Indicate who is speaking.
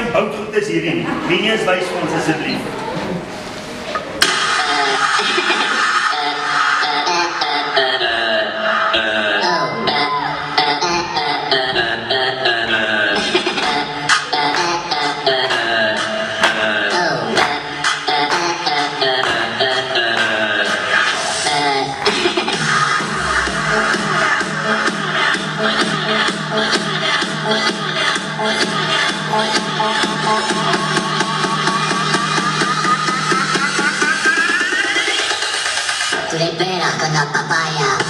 Speaker 1: fyn houtgoed is hierdie? Wie nie eens wys vir ons asseblief?
Speaker 2: Tu le peras con la papaya.